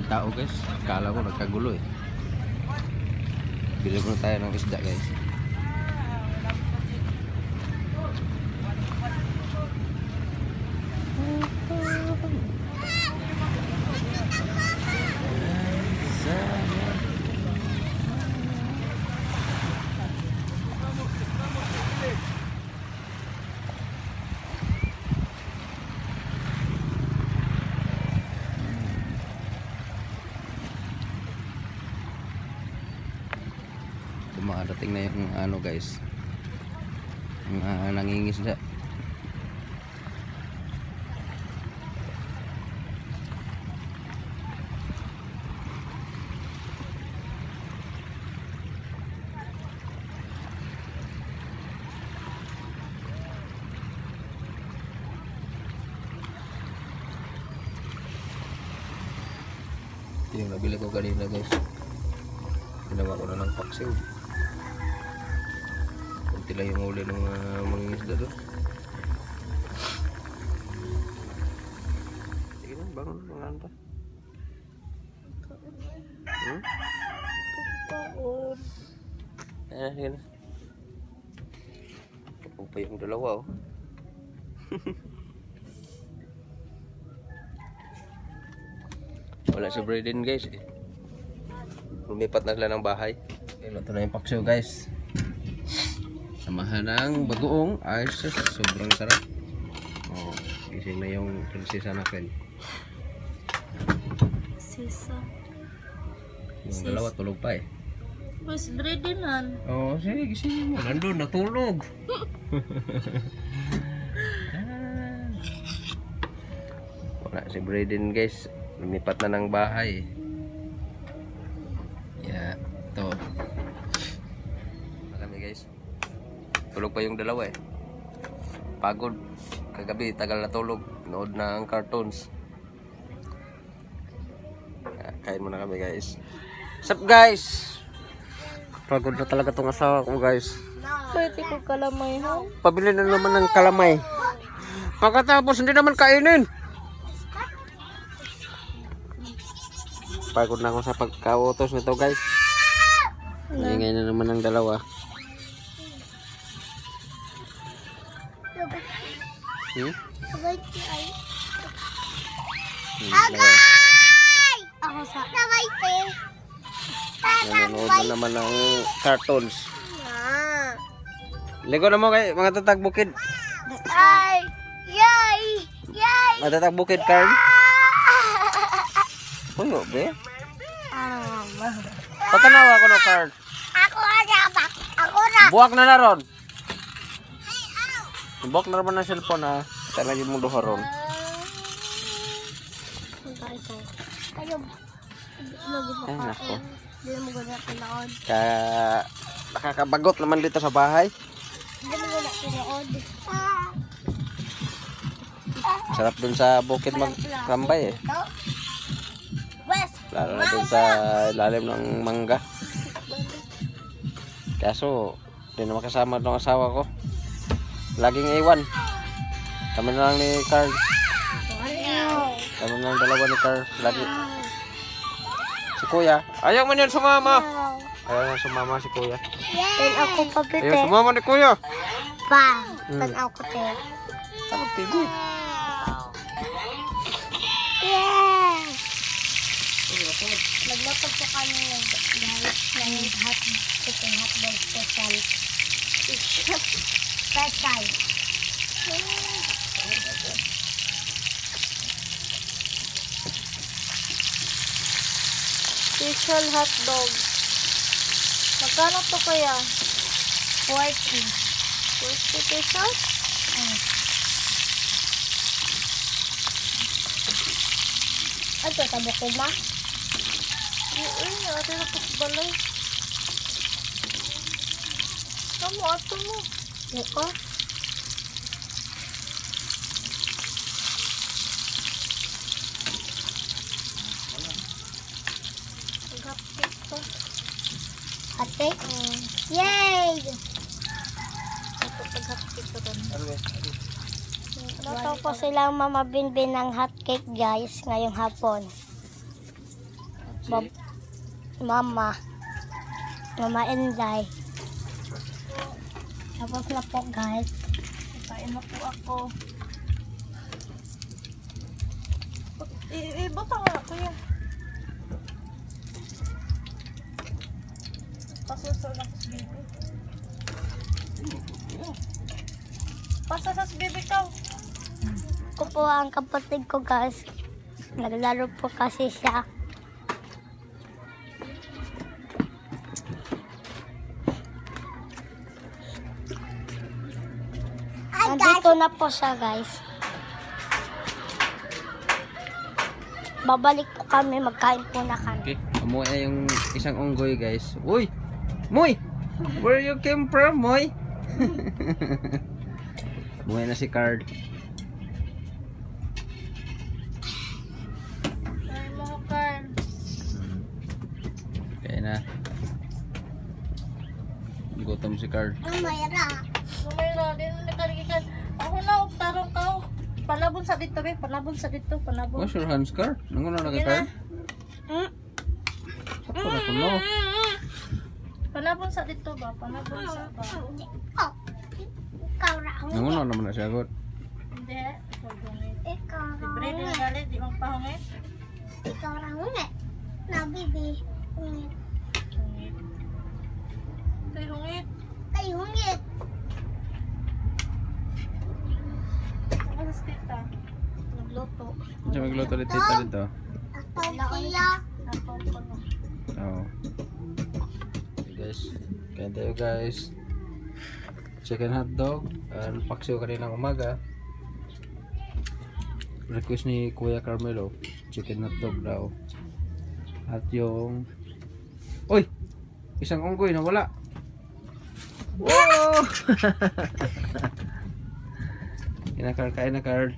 tao guys. Kala ko nagkagulo eh. Bili muna tayo ng isda guys. Dumadating na yung ano guys, yung nangingisda. Ito yung nabili ko kanina guys. Ginawa ko na ng paksiw. Kunti lang yung uli ng mangingisda doon. Sige na, bangon mga anta. Sige na. Kapag pa yung dalawa oh. Wala si Braden guys eh. Lumipat na sila ng bahay. Ito na yung paksiw guys. Samahan ng bagoong. Ay sobrang sarap. Oh, gising na yung prinsesa natin. Sisa. Yung dalawa tulog pa eh. Mas Bradenan. Oh, sige gising mo. Nandun natulog. Wala si Braden guys. Lumipat na ng bahay. Yeah, ito. Kami guys. Tulog pa yung dalawa eh. Pagod. Kagabi tagal na tulog. Nood na ang cartoons. Kain muna kami guys. Sup guys? Pagod na talaga tong asawa ko guys. Pwede ko kalamay ha? Pabili na naman ng kalamay. Pagkatapos hindi naman kainin. Pagod na ako sa pagkautos nito guys. Ingay na naman ng dalawa. Ako sa Nabay Nanonood na naman ng cartoons. Ligo na mo kay mga tatag bukid. Ay! Yay! Yay! Mga tatag bukid Carl. Puyo be. Patanawa ko no Carl. Ako na ba? Ako na! Buwak na ron. Buwak na naman ng cellphone ha. Talagin mo duha ron. Ay nako. Hindi mo guna pinood. Nakakabagot naman dito sa bahay. Hindi mo guna pinood. Sarap dun sa bukid magtambay eh. West! Lalo na dun sa ilalim ng mangga. Kaso, hindi na makasama ng asawa ko. Laging iwan. Kami na lang ni Carl. Kami na lang dalawa ni Carl. Lagi. Si Kuya. Ayaw man yan sumama. Ayaw na sumama si Kuya. Then ako pabite. Ayaw sumama ni Kuya. Pa! Tanaw ko te. Tapos TV. Yeah! Naglatag po kami ng hotdog special. Special. Special hotdog. Magkano to kaya? 40. 40 pesos? Ito, tabo ko ma? Uy, ate na po balay. Kamu, ato mo. Buka. Haptik to. Haptik? Yay! Ito, paghaptik to doon. Luto po silang Mama Binbin ng hot cake guys ngayong hapon. Mama. Mama Enday. Tapos na po guys. Kain na po ako. Ibutang nga kuya. Pasuso lang sa bibi. Pasa sa bibi ka. Ko po ang kapatid ko guys. Naglaro po kasi siya. Nandito na po siya guys. Babalik po kami, magkain po na kami. Okay, umuwi na yung isang unggoy guys. Uy! Moy! Where you came from, Moy? Umuwi na si Card. Ay mo kan. Kaya na. Gutom si Card. Mayra. Sumayra din nakaligikan. Ako na tarong ka. Panabon sa dito be, panabon sa dito, panabon. Wash your hands, Card. Nangunan na ka, Card? Sakto na ko, no? Panabon sa dito ba? Panabon sa ba? Oh. Ikaw raw. Nangunan naman na siya, God. Hindi. Ikaw gungit. Ikaw Libre din galit, di magpahungit. Ikaw raw nga. Na bibi. Hungit. Hungit. Ito'y hungit. Ay hungit. Ano sa tita? Nagluto. Siya magluto ulit tita dito. Ako siya. Napon ko no. Oo. Okay, guys. Kain tayo, guys. Chicken hotdog. And paksiw kaninang umaga. Request ni Kuya Carmelo. Chicken hotdog daw. At yung... Uy! Isang unggoy na wala. Wow! Kain na, Card.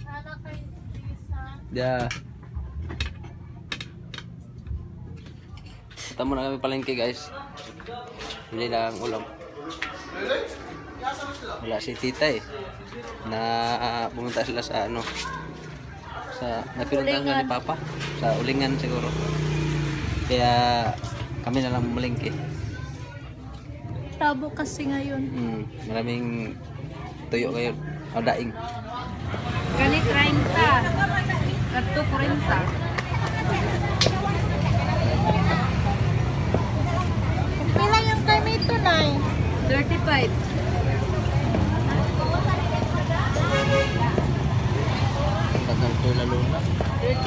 Anak kay Lisa. Yeah. Punta muna kami palengke, guys. Bili lang ulam. Wala si tita eh. Na pumunta sila sa ano. Sa napinuntahan nga ni Papa. Sa ulingan siguro. Kaya kami na lang malengke. Tabo kasi ngayon. Maraming tuyo ngayon. O daing. Kani 30. Kato 40. Pila yung time ito, Nay? 35. Tagal ko lalo na. 35.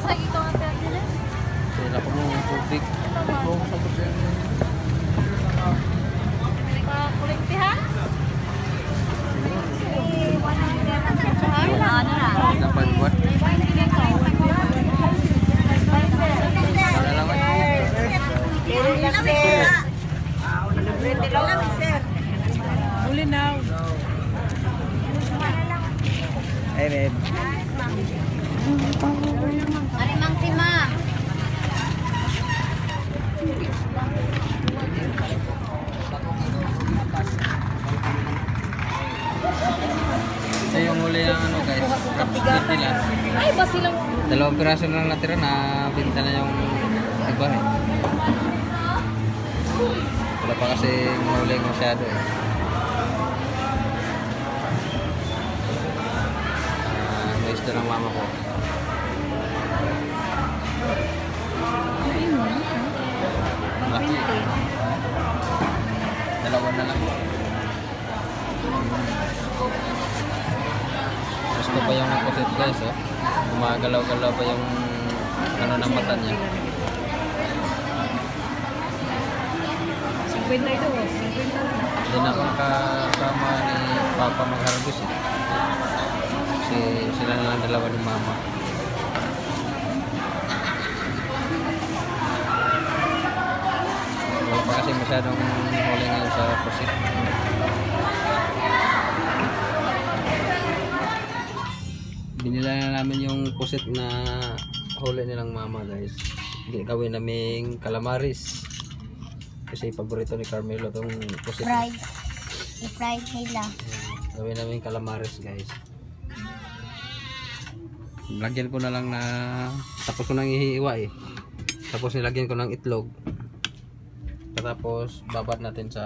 Sagi ko ang pera. Kaya ko mo tubig. Kuling piha? Dapat buat. Uli now. Hey, babe. Arimang si Ma. Ito yung huli ng ano, guys. Kapit nila. Ay, ba silang... 2 piraso na lang natira na binta na yung iba eh. Wala pa kasi huli masyado eh. May isda ng mama ko. Laki. 2 na lang. Gusto pa yung nakusit, guys, oh. Gumagalaw-galaw pa yung ano ng mata niya. 52. Hindi na ako nakasama ni Papa mag-harvest eh. Kasi sila na lang dalawa ni Mama. Wala pa kasi masyadong huli ngayon sa pusit. Binila na namin yung pusit na huli nilang Mama, guys. Hindi gawin naming calamaris. Kasi paborito ni Carmelo tong pusit. Fried. I-fried nila. Gawin namin calamares guys. Lagyan ko na lang na tapos ko nang ihiwa eh. Tapos nilagyan ko ng itlog. Tapos babad natin sa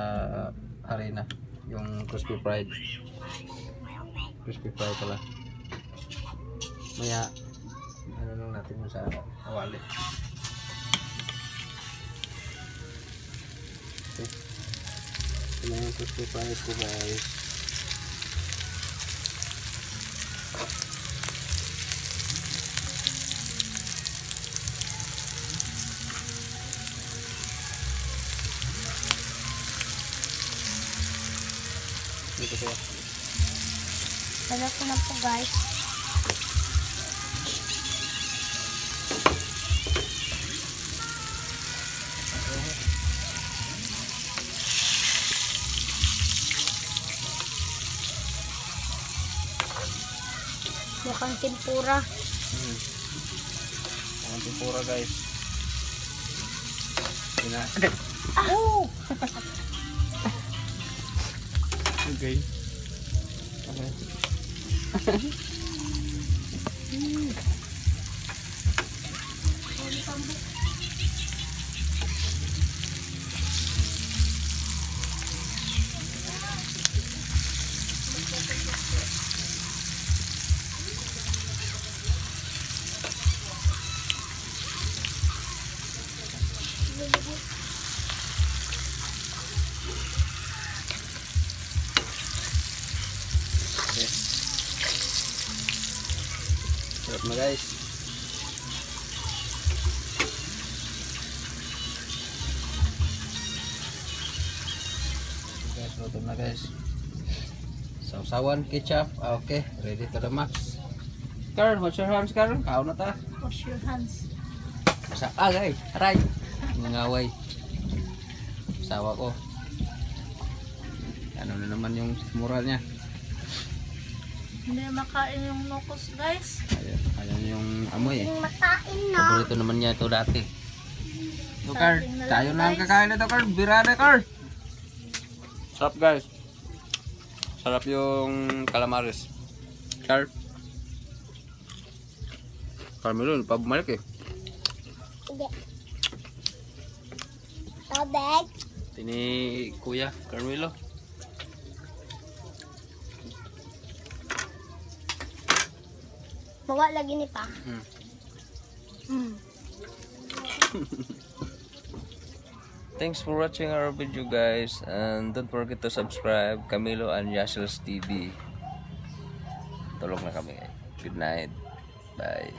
harina yung crispy fried. Crispy fried pala. Maya ano lang natin sa awali. Okay. Ito yung crispy fried ko guys. Dito siya. Wala ko na po guys. Mukhang tempura. Ang tempura guys. Oh! Okay. Okay. Sarap na guys. Guys, luto na guys. Sausawan, ketchup. Okay, ready to the max. Carl, what's your hands, Carl? Kaon na ta. Wash your hands. Masa guys, aray. Nangaway. Sawa ko. Ano na naman yung moral niya. Hindi makain yung nukos guys. Ayan yung amoy eh. Makain na. Paborito naman niya ito dati. Ito Carl, Something na lang, tayo na ang guys. kakain na ito Carl. Birada Carl. Sarap guys. Sarap yung calamares. Carl. Carmelo, pa bumalik eh. Hindi. Tubig. Tini Kuya Carmelo. Bawa lagi ni pa. Thanks for watching our video guys, and don't forget to subscribe Camilo and Yashels TV. Tulog na kami. Good night. Bye.